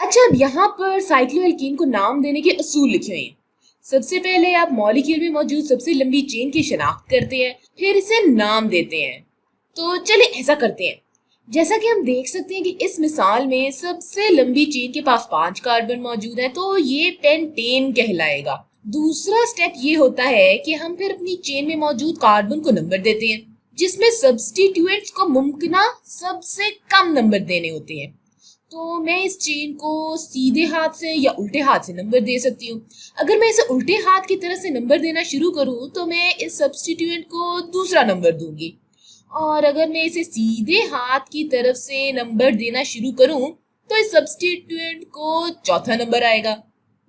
अच्छा, अब यहाँ पर साइक्लोएल्कीन को नाम देने के असूल लिखे हुए हैं। सबसे पहले आप मॉलिक्यूल में मौजूद सबसे लंबी चेन की शनाख्त करते हैं, फिर इसे नाम देते हैं। तो चलिए ऐसा करते हैं। जैसा कि हम देख सकते हैं कि इस मिसाल में सबसे लंबी चेन के पास 5 कार्बन मौजूद है, तो ये पेंटेन कहलाएगा। दूसरा स्टेप ये होता है कि हम फिर अपनी चेन में मौजूद कार्बन को नंबर देते हैं, जिसमें सब्स्टिट्यूएंट्स को मुमकिना सबसे कम नंबर देने होते हैं। तो मैं इस चेन को सीधे हाथ से या उल्टे हाथ से नंबर दे सकती हूँ। अगर मैं इसे उल्टे हाथ की तरफ से नंबर देना शुरू करूँ तो मैं इस सब्स्टिट्यूएंट को दूसरा नंबर दूंगी, और अगर मैं इसे सीधे हाथ की तरफ से नंबर देना शुरू करूँ तो इस सब्स्टिट्यूएंट को चौथा नंबर आएगा।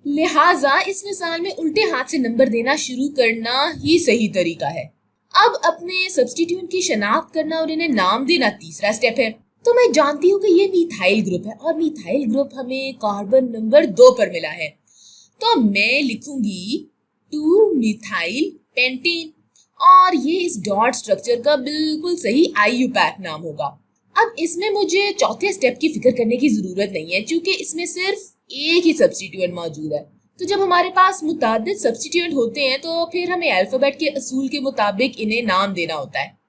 लिहाजा इस मिसाल में उल्टे हाथ से नंबर देना शुरू करना ही सही तरीका है। अब अपने सब्स्टिट्यूएंट की शनाख्त करना और इन्हें नाम देना तीसरा स्टेप है। तो मैं जानती हूँ कि ये मिथाइल ग्रुप है और मिथाइल ग्रुप हमें कार्बन नंबर 2 पर मिला है, तो मैं लिखूंगी 2 मिथाइल पेंटेन, और ये इस डॉट स्ट्रक्चर का बिल्कुल सही IUPAC नाम होगा। अब इसमें मुझे चौथे स्टेप की फिक्र करने की जरूरत नहीं है, क्योंकि इसमें सिर्फ एक ही सब्स्टिट्यूएंट मौजूद है। तो जब हमारे पास मुतादिद सब्स्टिट्यूएंट होते हैं तो फिर हमें अल्फाबेट के असूल के मुताबिक इन्हें नाम देना होता है।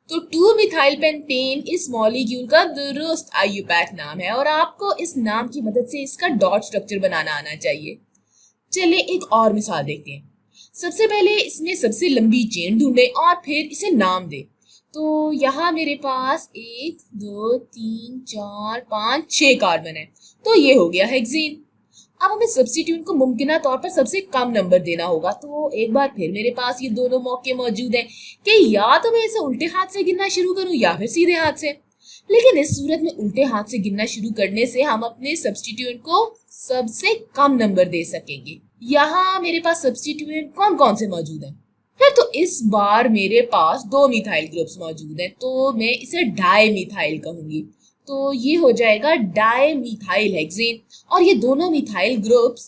तो 2 मिथाइल पेंटेन इस मॉलिक्यूल का दुरुस्त IUPAC नाम है, और आपको इस नाम की मदद से इसका डॉट स्ट्रक्चर बनाना आना चाहिए। चलिए एक और मिसाल देखते हैं। सबसे पहले इसमें सबसे लंबी चेन ढूंढे और फिर इसे नाम दे। तो यहाँ मेरे पास 1 2 3 4 5 6 कार्बन है, तो ये हो गया हेक्सेन। अब हमें सब्स्टिट्यूएंट को मुमकिना तौर पर सबसे कम नंबर देना होगा। तो एक बार फिर मेरे पास ये दोनों मौके मौजूद हैं कि या तो मैं इसे उल्टे हाथ से गिनना शुरू करूं या फिर सीधे हाथ से। लेकिन इस सूरत में उल्टे हाथ से गिनना शुरू करने से हम अपने सब्स्टिट्यूएंट को सबसे कम नंबर दे सकेंगे। यहाँ मेरे पास सब्स्टिट्यूएंट कौन कौन से मौजूद हैं? फिर तो इस बार मेरे पास 2 मिथाइल ग्रुप्स मौजूद हैं, तो मैं इसे डाई मिथाइल कहूंगी। तो ये हो जाएगा डाई मिथाइल हेक्सेन, और ये दोनों मिथाइल ग्रुप्स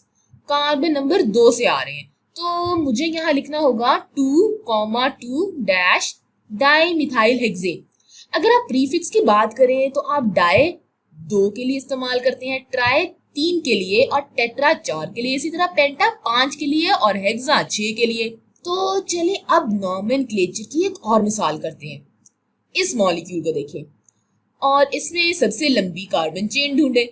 कार्बन नंबर 2 से आ रहे हैं। तो मुझे यहाँ लिखना होगा 2,2 डैश डाई मिथाइल हेक्सेन। अगर आप प्रीफिक्स की बात करें तो आप डाई 2 के लिए इस्तेमाल करते हैं, ट्राई 3 के लिए, और टेट्रा 4 के लिए, इसी तरह पेंटा 5 के लिए और हेक्सा 6 के लिए। तो चलिए अब नॉमेनक्लेचर की एक और मिसाल करते हैं। इस मॉलिक्यूल को देखें और इसमें सबसे लंबी कार्बन चेन ढूंढे।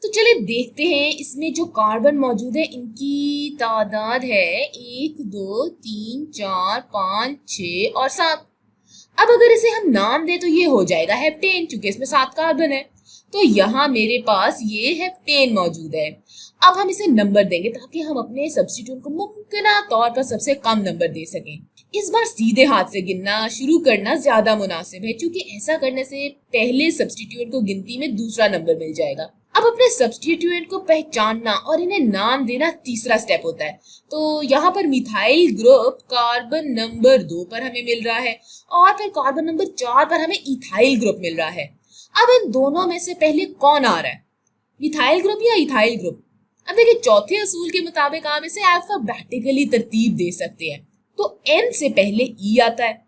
तो चलिए देखते हैं इसमें जो कार्बन मौजूद है इनकी तादाद है 1 2 3 4 5 6 और 7। अब अगर इसे हम नाम दें तो ये हो जाएगा हेप्टेन, क्योंकि इसमें 7 कार्बन है। तो यहाँ मेरे पास ये हेप्टेन मौजूद है। अब हम इसे नंबर देंगे ताकि हम अपने सब्स्टिट्यूएंट को मुमकिना तौर पर सबसे कम नंबर दे सकें। इस बार सीधे हाथ से गिनना शुरू करना ज्यादा मुनासिब है, क्योंकि ऐसा करने से पहले सब्स्टिट्यूएंट को गिनती में दूसरा नंबर मिल जाएगा। अब अपने सब्स्टिट्यूएंट को पहचानना और इन्हें नाम देना तीसरा स्टेप होता है। तो यहाँ पर मिथाइल ग्रुप कार्बन नंबर 2 पर हमें मिल रहा है, और फिर कार्बन नंबर 4 पर हमें इथाइल ग्रुप मिल रहा है। अब इन दोनों में से पहले कौन आ रहा है, मिथाइल ग्रुप या इथाइल ग्रुप? अब देखिए चौथे असूल के मुताबिक आप इसे अल्फाबेटिकली तरतीब दे सकते हैं। तो N से पहले E आता है,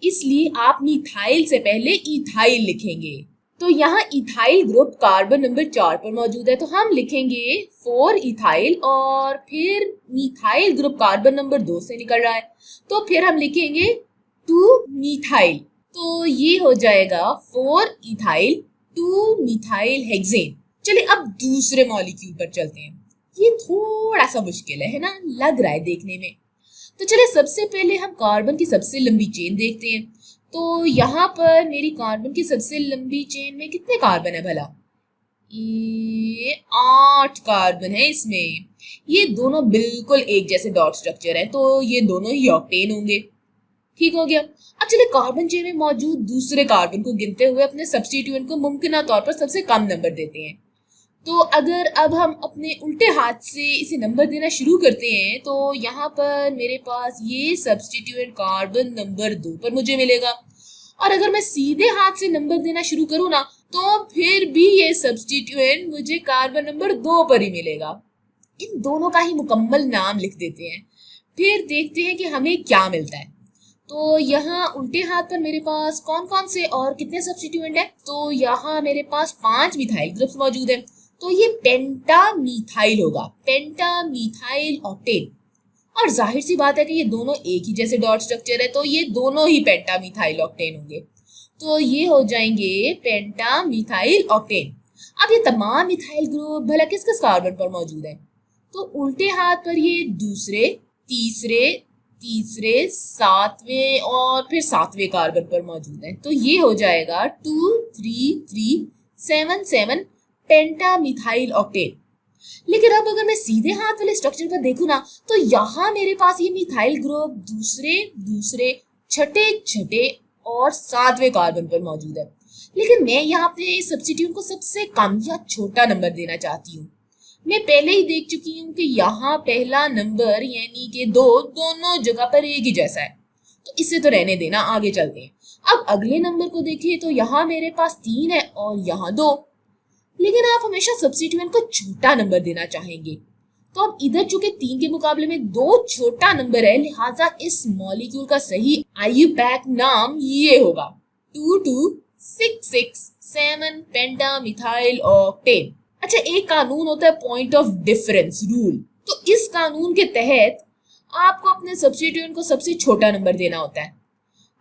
इसलिए आप मिथाइल से पहले इथाइल लिखेंगे। तो यहाँ इथाइल ग्रुप कार्बन नंबर 4 पर मौजूद है, तो हम लिखेंगे 4 इथाइल, और फिर मिथाइल ग्रुप कार्बन नंबर 2 से निकल रहा है, तो फिर हम लिखेंगे 2 मिथाइल। तो ये हो जाएगा 4 इथाइल 2 मिथाइल हेक्सेन। चलिए अब दूसरे मॉलिक्यूल पर चलते हैं। ये थोड़ा सा मुश्किल है ना, लग रहा है देखने में। तो चलिए सबसे पहले हम कार्बन की सबसे लंबी चेन देखते हैं। तो यहाँ पर मेरी कार्बन की सबसे लंबी चेन में कितने कार्बन है भला? ये 8 कार्बन है इसमें। ये दोनों बिल्कुल एक जैसे डॉट स्ट्रक्चर है, तो ये दोनों ही ऑक्टेन होंगे। ठीक हो गया। अब चलिए कार्बन चेन में मौजूद दूसरे कार्बन को गिनते हुए अपने सब्स्टिट्यूएंट को मुमकिना तौर पर सबसे कम नंबर देते हैं। तो अगर अब हम अपने उल्टे हाथ से इसे नंबर देना शुरू करते हैं तो यहाँ पर मेरे पास ये सब्स्टिट्यूएंट कार्बन नंबर 2 पर मुझे मिलेगा, और अगर मैं सीधे हाथ से नंबर देना शुरू करूँ ना तो फिर भी ये सब्स्टिट्यूएंट मुझे कार्बन नंबर 2 पर ही मिलेगा। इन दोनों का ही मुकम्मल नाम लिख देते हैं, फिर देखते हैं कि हमें क्या मिलता है। तो यहाँ उल्टे हाथ पर मेरे पास कौन कौन से और कितने सब्स्टिट्यूएंट है? तो यहाँ मेरे पास 5 मिथाइल ग्रुप्स मौजूद हैं, तो ये पेंटामीथाइल होगा, पेंटामीथाइल ऑक्टेन। और जाहिर सी बात है कि ये दोनों एक ही जैसे डॉट स्ट्रक्चर है, तो ये दोनों ही पेंटामीथाइल ऑक्टेन होंगे। तो ये हो जाएंगे पेंटामीथाइल ऑक्टेन। अब ये तमाम मिथाइल ग्रुप भला किस किस कार्बन पर मौजूद है? तो उल्टे हाथ पर ये दूसरे, तीसरे, सातवें और फिर सातवें कार्बन पर मौजूद है। तो ये हो जाएगा 2, 3, 3, 7 पेंटामिथाइल ऑक्टेन। लेकिन अब अगर मैं सीधे हाथ वाले स्ट्रक्चर पर देखूं ना, तो यहाँ मेरे पास ये मिथाइल ग्रुप दूसरे, छठे और सातवें कार्बन पर मौजूद है। लेकिन मैं यहाँ पे सब्स्टिट्यूट को सबसे कम या छोटा नंबर देना चाहती हूँ। मैं पहले ही देख चुकी हूँ कि यहाँ पहला नंबर यानी कि 2 दोनों जगह पर एक ही जैसा है, तो इसे तो रहने देना, आगे चलते हैं। अब अगले नंबर को देखिए तो यहाँ मेरे पास 3 है और यहाँ 2, लेकिन आप हमेशा सब्स्टिट्यूएंट को छोटा नंबर देना चाहेंगे। तो अब इधर चूंकि 3 के मुकाबले में 2 छोटा नंबर है, लिहाजा इस मॉलिक्यूल का सही IUPAC नाम ये होगा 226667 पेंटामिथाइल ऑक्टेन। अच्छा, एक कानून होता है पॉइंट ऑफ डिफरेंस रूल। तो इस कानून के तहत आपको अपने सब्स्टिट्यूएंट को सबसे छोटा नंबर देना होता है।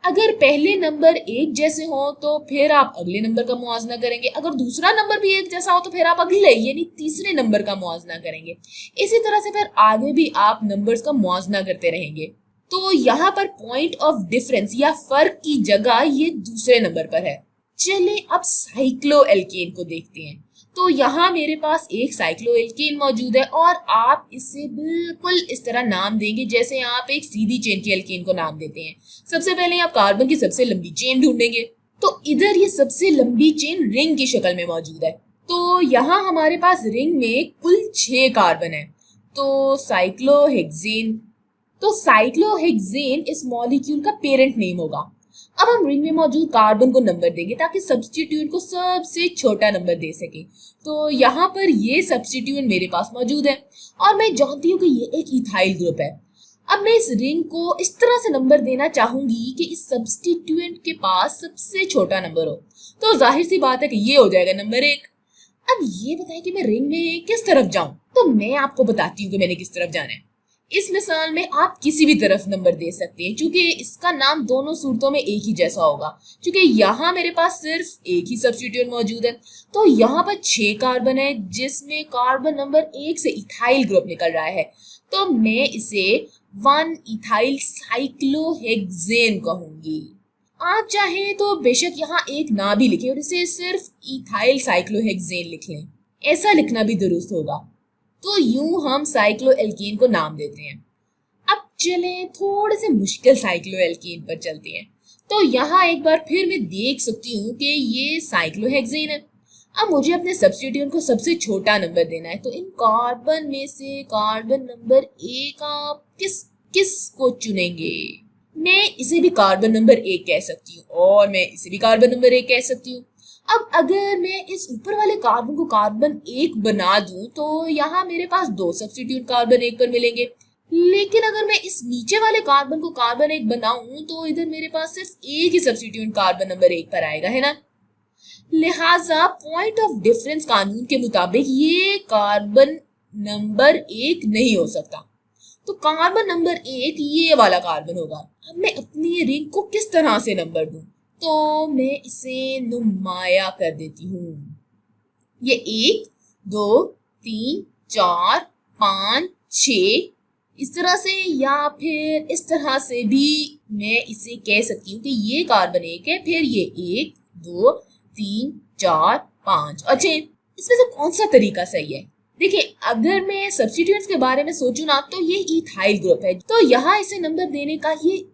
अगर पहले नंबर एक जैसे हो तो फिर आप अगले नंबर का मुआवजा करेंगे, अगर दूसरा नंबर भी एक जैसा हो तो फिर आप अगले यानी तीसरे नंबर का मुआवजा करेंगे। इसी तरह से फिर आगे भी आप नंबर्स का मुआवजा करते रहेंगे। तो यहाँ पर पॉइंट ऑफ डिफरेंस या फर्क की जगह ये दूसरे नंबर पर है। चले अब साइक्लोएल्केन को देखते हैं। तो यहाँ मेरे पास एक साइक्लोएल्केन मौजूद है और आप इसे बिल्कुल इस तरह नाम देंगे जैसे आप एक सीधी चेन के एल्केन को नाम देते हैं। सबसे पहले आप कार्बन की सबसे लंबी चेन ढूंढेंगे। तो इधर ये सबसे लंबी चेन रिंग की शक्ल में मौजूद है। तो यहाँ हमारे पास रिंग में कुल 6 कार्बन है। तो साइक्लोहेक्सेन इस मॉलिक्यूल का पेरेंट नेम होगा। अब हम रिंग में मौजूद कार्बन को नंबर देंगे ताकि सब्स्टिट्यूएंट को सबसे छोटा नंबर दे सके। तो यहाँ पर ये सब्स्टिट्यूएंट मेरे पास मौजूद है और मैं जानती हूँ कि ये एक इथाइल ग्रुप है। अब मैं इस रिंग को इस तरह से नंबर देना चाहूंगी कि इस सब्स्टिट्यूएंट के पास सबसे छोटा नंबर हो। तो जाहिर सी बात है कि ये हो जाएगा नंबर 1। अब ये बताएं कि मैं रिंग में किस तरफ जाऊं। तो मैं आपको बताती हूँ कि मैंने किस तरफ जाना है। इस मिसाल में आप किसी भी तरफ नंबर दे सकते हैं, क्योंकि इसका नाम दोनों सूरतों में एक ही जैसा होगा। क्योंकि यहाँ मेरे पास सिर्फ एक ही सब्स्टिट्यूएंट मौजूद है। तो यहाँ पर 6 कार्बन है जिसमें कार्बन नंबर 1 से इथाइल ग्रुप निकल रहा है। तो मैं इसे 1 इथाइल साइक्लोहेक्सेन कहूंगी। आप चाहें तो बेशक यहाँ एक ना भी लिखें और इसे सिर्फ इथाइल साइक्लोहेक्सेन लिख लें, ऐसा लिखना भी दुरुस्त होगा। तो यूं हम साइक्लोएल्केन को नाम देते हैं। अब चलें थोड़े से मुश्किल साइक्लोएल्केन पर चलते हैं। तो यहाँ एक बार फिर मैं देख सकती हूँ कि ये साइक्लोहेक्सेन है। अब मुझे अपने सब्स्टिट्यूएंट को सबसे छोटा नंबर देना है। तो इन कार्बन में से कार्बन नंबर 1 आप किस को चुनेंगे? मैं इसे भी कार्बन नंबर 1 कह सकती हूँ और मैं इसे भी कार्बन नंबर 1 कह सकती हूँ। अब अगर मैं इस ऊपर वाले कार्बन को कार्बन 1 बना दूं तो यहाँ मेरे पास 2 सब्स्टिट्यूट कार्बन 1 पर मिलेंगे। लेकिन अगर मैं इस नीचे वाले कार्बन को कार्बन 1 बनाऊं तो इधर मेरे पास सिर्फ एक ही सब्स्टिट्यूट कार्बन नंबर 1 पर आएगा, है ना। लिहाजा पॉइंट ऑफ डिफरेंस कानून के मुताबिक ये कार्बन नंबर 1 नहीं हो सकता। तो कार्बन नंबर 1 ये वाला कार्बन होगा। अब मैं अपनी रिंग को किस तरह से नंबर दूं? तो मैं इसे नुमाया कर देती हूँ। ये 1, 2, 3, 4, 5, 6 इस तरह से, या फिर इस तरह से भी मैं इसे कह सकती हूँ कि ये कार्बन 1 है, फिर ये 1, 2, 3, 4, 5। अच्छा, इसमें से कौन सा तरीका सही है? देखिए, अगर मैं सब्स्टिट्यूएंट्स के बारे में सोचूं ना तो ये इथाइल ग्रुप है। तो यहाँ इसे नंबर देने का ये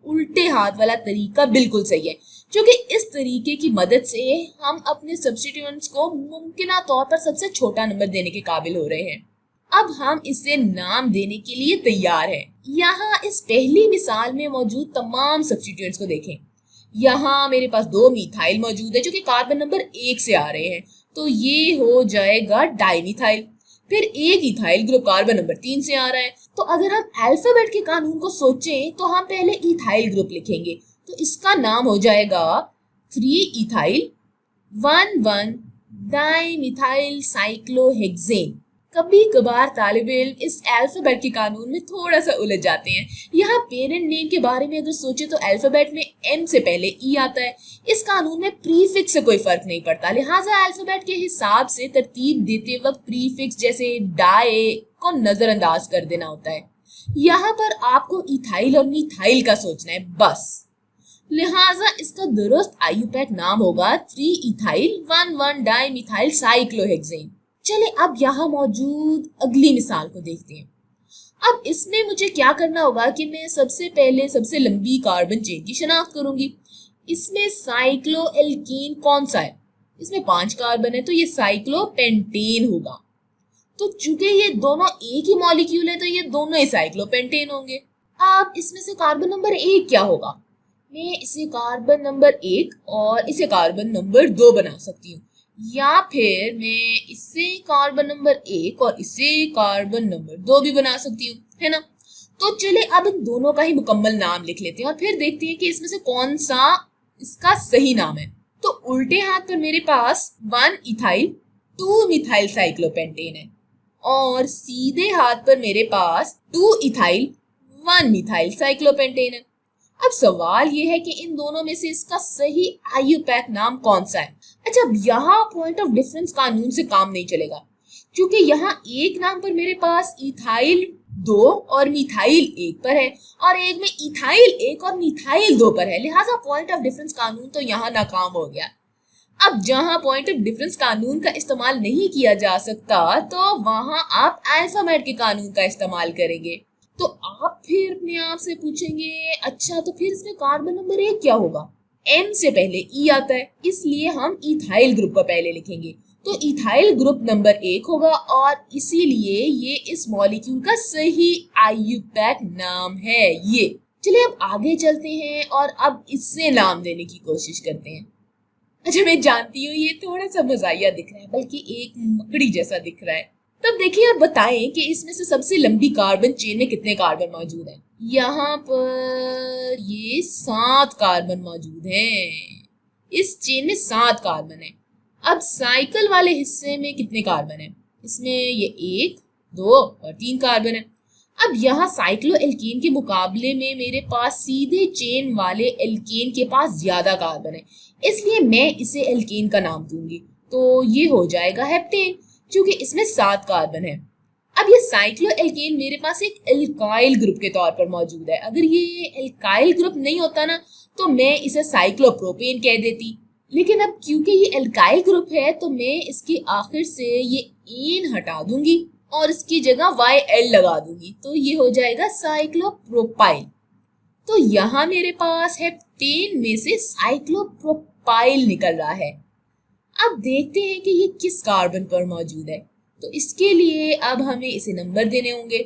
उल्टे हाथ वाला तरीका बिल्कुल सही है, क्योंकि इस तरीके की मदद से हम अपने सब्स्टिट्यूएंट्स को मुमकिन तौर पर सबसे छोटा नंबर देने के काबिल हो रहे हैं। अब हम इसे नाम देने के लिए तैयार हैं। यहाँ इस पहली मिसाल में मौजूद तमाम सब्स्टिट्यूएंट्स को देखें। यहाँ मेरे पास 2 मिथाइल मौजूद है जो कि कार्बन नंबर 1 से आ रहे हैं। तो ये हो जाएगा डाइमिथाइल। फिर एक इथाइल ग्रुप कार्बन नंबर 3 से आ रहा है। तो अगर हम अल्फाबेट के कानून को सोचें तो हम पहले इथाइल ग्रुप लिखेंगे। तो इसका नाम हो जाएगा 3 इथाइल 1, 1 डाइमिथाइल साइक्लोहेक्सेन। कभी कभार तालिबे इल्म इस अल्फाबेट के कानून में थोड़ा सा उलझ जाते हैं। यहाँ पेरेंट नेम के बारे में अगर सोचे तो अल्फाबेट में एम से पहले ई आता है। इस कानून में प्रीफिक्स से कोई फर्क नहीं पड़ता, लिहाजा अल्फाबेट के हिसाब से तरतीब देते वक्त प्रीफिक्स जैसे डाई को नजरअंदाज कर देना होता है। यहाँ पर आपको इथाइल और मिथाइल का सोचना है बस, लिहाजा इसका दुरुस्त आईयूपैक नाम होगा 3 इथाइल 1 डाई मिथाइल साइक्लोहेक्सेन। चले अब यहाँ मौजूद अगली मिसाल को देखते हैं। अब इसमें मुझे क्या करना होगा कि मैं सबसे पहले सबसे लंबी कार्बन चेन की शनाख्त करूंगी। इसमें साइक्लोएल्कीन कौन सा है? इसमें 5 कार्बन है तो ये साइक्लोपेंटेन होगा। तो चूंकि ये दोनों एक ही मॉलिक्यूल है तो ये दोनों ही साइक्लोपेंटेन होंगे। अब इसमें से कार्बन नंबर 1 क्या होगा? मैं इसे कार्बन नंबर 1 और इसे कार्बन नंबर 2 बना सकती हूँ, या फिर मैं इससे कार्बन नंबर 1 और इसे कार्बन नंबर 2 भी बना सकती हूँ, है ना। तो चले अब इन दोनों का ही मुकम्मल नाम लिख लेते हैं और फिर देखते हैं कि इसमें से कौन सा इसका सही नाम है। तो उल्टे हाथ पर मेरे पास 1 इथाइल 2 मिथाइल साइक्लोपेंटेन है और सीधे हाथ पर मेरे पास 2 इथाइल 1 मिथाइल साइक्लोपेंटेन है। अब सवाल ये है कि इन दोनों में से इसका सही आईयूपैक नाम कौन सा है। अच्छा, अब यहाँ पॉइंट ऑफ डिफरेंस कानून से काम नहीं चलेगा, क्योंकि यहाँ एक नाम पर मेरे पास इथाइल 2 और मिथाइल 1 पर है और एक में इथाइल 1 और मिथाइल 2 पर है, लिहाजा पॉइंट ऑफ डिफरेंस कानून तो यहाँ नाकाम हो गया। अब जहां पॉइंट ऑफ डिफरेंस कानून का इस्तेमाल नहीं किया जा सकता तो वहां आप अल्फाबेट के कानून का इस्तेमाल करेंगे। तो आप फिर अपने आप से पूछेंगे, अच्छा तो फिर इसमें कार्बन नंबर 1 क्या होगा? एम से पहले ई आता है, इसलिए हम इथाइल ग्रुप को पहले लिखेंगे, तो इथाइल ग्रुप नंबर 1 होगा और इसीलिए ये इस मॉलिक्यूल का सही आईयूपैक नाम है ये। चलिए अब आगे चलते हैं और अब इससे नाम देने की कोशिश करते हैं। अच्छा, मैं जानती हूँ ये थोड़ा सा मजाहिया दिख रहा है, बल्कि एक मकड़ी जैसा दिख रहा है। तब देखिए और बताएं कि इसमें से सबसे लंबी कार्बन चेन में कितने कार्बन मौजूद हैं। यहाँ पर ये 7 कार्बन मौजूद हैं। इस चेन में 7 कार्बन है। अब साइकिल वाले हिस्से में कितने कार्बन है? इसमें ये 1 2 और 3 कार्बन है। अब यहाँ साइक्लो एल्केन के मुकाबले में मेरे पास सीधे चेन वाले एल्केन के पास ज्यादा कार्बन है, इसलिए मैं इसे एल्केन का नाम दूंगी, तो ये हो जाएगा हेप्टेन, क्योंकि इसमें 7 कार्बन है। अब ये साइक्लो एल्केन मेरे पास एक एल्काइल ग्रुप के तौर पर मौजूद है। अगर ये एल्काइल ग्रुप नहीं होता ना तो मैं इसे साइक्लोप्रोपेन कह देती, लेकिन अब क्योंकि ये एल्काइल ग्रुप है तो मैं इसके आखिर से ये एन हटा दूंगी और इसकी जगह YL लगा दूंगी, तो ये हो जाएगा साइक्लोप्रोपाइल। तो यहाँ मेरे पास हेप्टेन में से साइक्लोप्रोपाइल निकल रहा है। अब देखते हैं कि ये किस कार्बन पर मौजूद है। तो इसके लिए अब हमें इसे नंबर देने होंगे।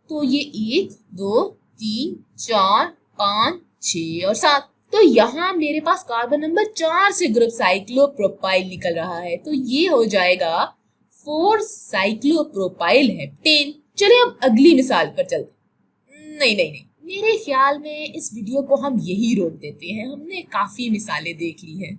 तो ये 1 2 3 4 5 6 और 7। तो यहाँ मेरे पास कार्बन नंबर 4 से ग्रुप साइक्लोप्रोपाइल निकल रहा है, तो ये हो जाएगा 4 साइक्लोप्रोपाइल हेप्टेन। चलिए अब अगली मिसाल पर चलते। नहीं, मेरे ख्याल में इस वीडियो को हम यही रोक देते हैं, हमने काफी मिसालें देख ली हैं।